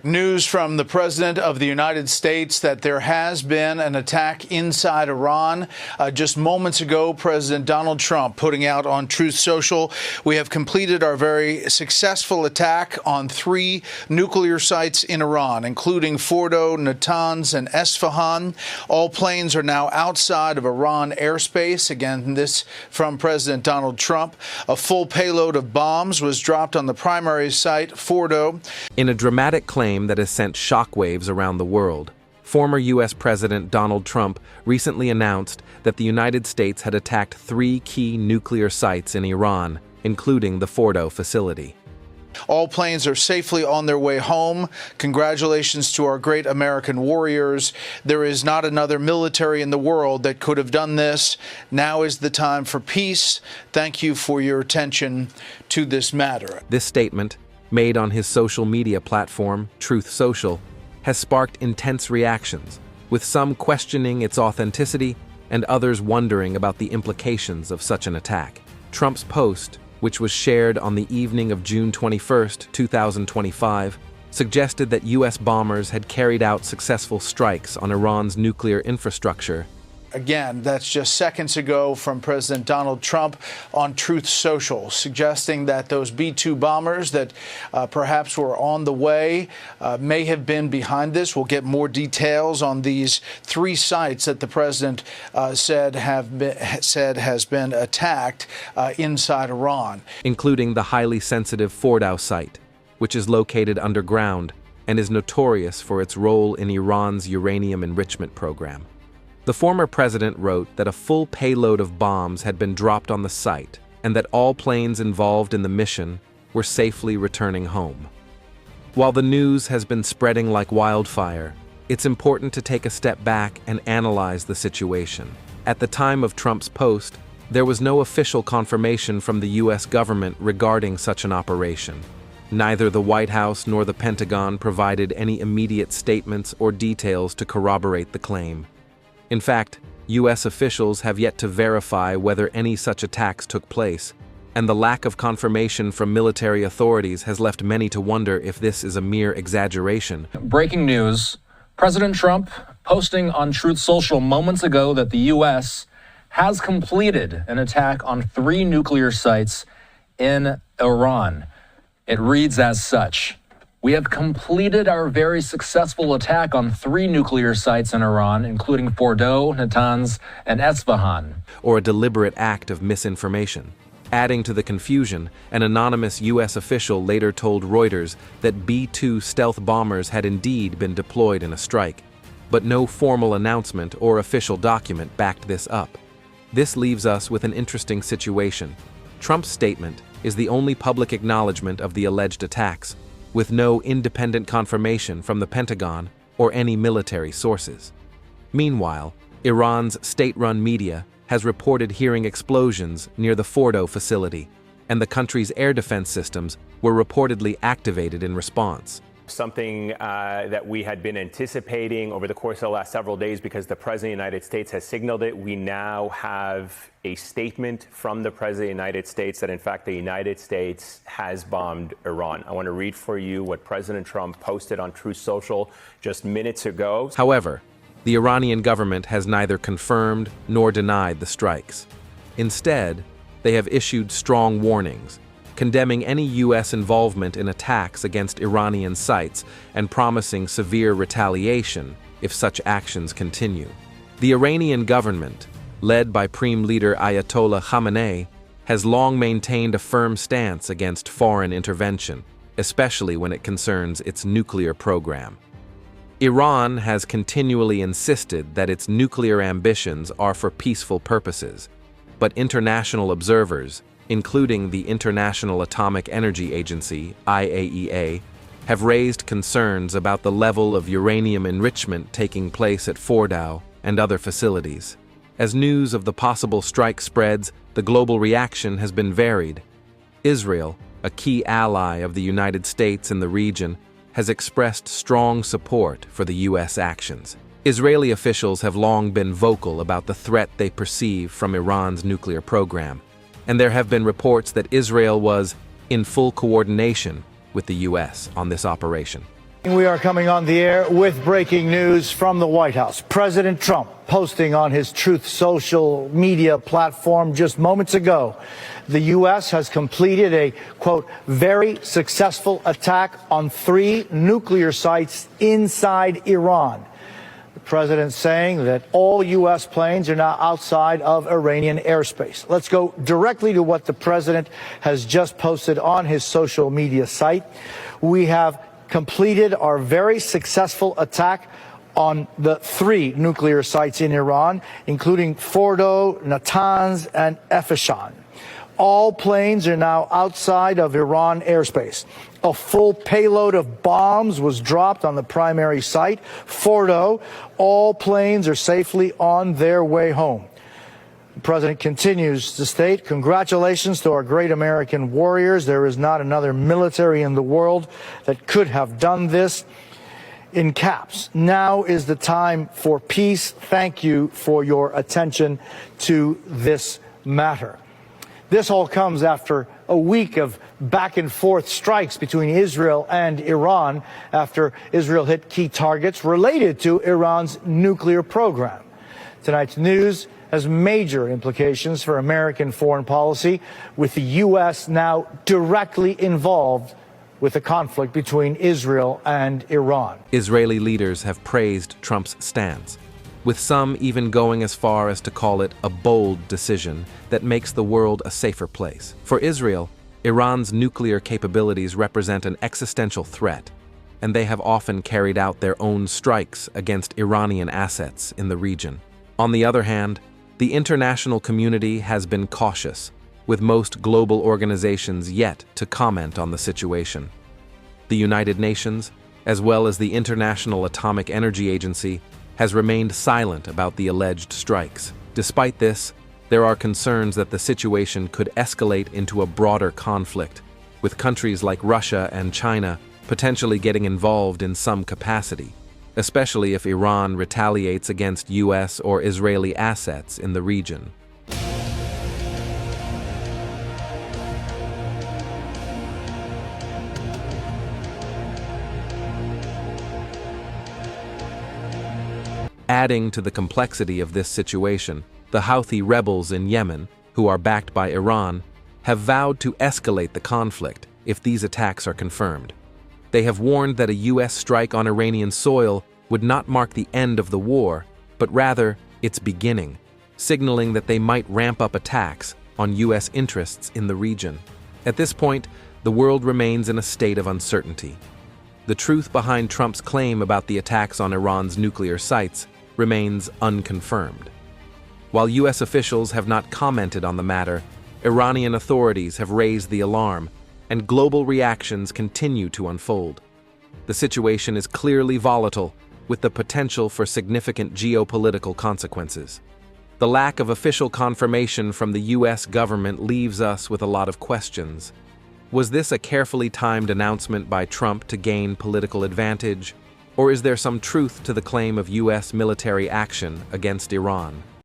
News from the President of the United States that there has been an attack inside Iran. Just moments ago, President Donald Trump putting out on Truth Social, we have completed our very successful attack on 3 nuclear sites in Iran, including Fordo, Natanz, and Esfahan. All planes are now outside of Iran airspace. Again, this from President Donald Trump. A full payload of bombs was dropped on the primary site, Fordo. In a dramatic claim that has sent shockwaves around the world, former U.S. President Donald Trump recently announced that the United States had attacked 3 key nuclear sites in Iran, including the Fordo facility. All planes are safely on their way home. Congratulations to our great American warriors. There is not another military in the world that could have done this. Now is the time for peace. Thank you for your attention to this matter. This statement, made on his social media platform, Truth Social, has sparked intense reactions, with some questioning its authenticity and others wondering about the implications of such an attack. Trump's post, which was shared on the evening of June 21, 2025, suggested that U.S. bombers had carried out successful strikes on Iran's nuclear infrastructure. Again, that's just seconds ago from President Donald Trump on Truth Social, suggesting that those B-2 bombers that perhaps were on the way may have been behind this. We'll get more details on these 3 sites that the president said has been attacked inside Iran, including the highly sensitive Fordo site, which is located underground and is notorious for its role in Iran's uranium enrichment program. The former president wrote that a full payload of bombs had been dropped on the site and that all planes involved in the mission were safely returning home. While the news has been spreading like wildfire, it's important to take a step back and analyze the situation. At the time of Trump's post, there was no official confirmation from the U.S. government regarding such an operation. Neither the White House nor the Pentagon provided any immediate statements or details to corroborate the claim. In fact, U.S. officials have yet to verify whether any such attacks took place, and the lack of confirmation from military authorities has left many to wonder if this is a mere exaggeration. Breaking news, President Trump posting on Truth Social moments ago that the U.S. has completed an attack on 3 nuclear sites in Iran. It reads as such: "We have completed our very successful attack on 3 nuclear sites in Iran, including Fordo, Natanz, and Esfahan." Or a deliberate act of misinformation. Adding to the confusion, an anonymous U.S. official later told Reuters that B-2 stealth bombers had indeed been deployed in a strike, but no formal announcement or official document backed this up. This leaves us with an interesting situation. Trump's statement is the only public acknowledgement of the alleged attacks, with no independent confirmation from the Pentagon or any military sources. Meanwhile, Iran's state-run media has reported hearing explosions near the Fordo facility, and the country's air defense systems were reportedly activated in response. Something that we had been anticipating over the course of the last several days because the President of the United States has signaled it. We now have a statement from the President of the United States that, in fact, the United States has bombed Iran. I want to read for you what President Trump posted on Truth Social just minutes ago. However, the Iranian government has neither confirmed nor denied the strikes. Instead, they have issued strong warnings, condemning any U.S. involvement in attacks against Iranian sites and promising severe retaliation if such actions continue. The Iranian government, led by Supreme Leader Ayatollah Khamenei, has long maintained a firm stance against foreign intervention, especially when it concerns its nuclear program. Iran has continually insisted that its nuclear ambitions are for peaceful purposes, but international observers, including the International Atomic Energy Agency, IAEA, have raised concerns about the level of uranium enrichment taking place at Fordo and other facilities. As news of the possible strike spreads, the global reaction has been varied. Israel, a key ally of the United States in the region, has expressed strong support for the U.S. actions. Israeli officials have long been vocal about the threat they perceive from Iran's nuclear program, and there have been reports that Israel was in full coordination with the U.S. on this operation. We are coming on the air with breaking news from the White House. President Trump posting on his Truth social media platform just moments ago, the U.S. has completed a, quote, very successful attack on 3 nuclear sites inside Iran. The president saying that all U.S. planes are now outside of Iranian airspace. Let's go directly to what the president has just posted on his social media site. We have completed our very successful attack on the 3 nuclear sites in Iran, including Fordo, Natanz, and Esfahan. All planes are now outside of Iran airspace. A full payload of bombs was dropped on the primary site, Fordo. All planes are safely on their way home. The president continues to state, congratulations to our great American warriors. There is not another military in the world that could have done this. In caps, now is the time for peace. Thank you for your attention to this matter. This all comes after a week of back and forth strikes between Israel and Iran after Israel hit key targets related to Iran's nuclear program. Tonight's news has major implications for American foreign policy, with the U.S. now directly involved with the conflict between Israel and Iran. Israeli leaders have praised Trump's stance, with some even going as far as to call it a bold decision that makes the world a safer place. For Israel, Iran's nuclear capabilities represent an existential threat, and they have often carried out their own strikes against Iranian assets in the region. On the other hand, the international community has been cautious, with most global organizations yet to comment on the situation. The United Nations, as well as the International Atomic Energy Agency, has remained silent about the alleged strikes. Despite this, there are concerns that the situation could escalate into a broader conflict, with countries like Russia and China potentially getting involved in some capacity, especially if Iran retaliates against U.S. or Israeli assets in the region. Adding to the complexity of this situation, the Houthi rebels in Yemen, who are backed by Iran, have vowed to escalate the conflict if these attacks are confirmed. They have warned that a U.S. strike on Iranian soil would not mark the end of the war, but rather its beginning, signaling that they might ramp up attacks on U.S. interests in the region. At this point, the world remains in a state of uncertainty. The truth behind Trump's claim about the attacks on Iran's nuclear sites remains unconfirmed. While U.S. officials have not commented on the matter, Iranian authorities have raised the alarm, and global reactions continue to unfold. The situation is clearly volatile, with the potential for significant geopolitical consequences. The lack of official confirmation from the U.S. government leaves us with a lot of questions. Was this a carefully timed announcement by Trump to gain political advantage, or is there some truth to the claim of U.S. military action against Iran?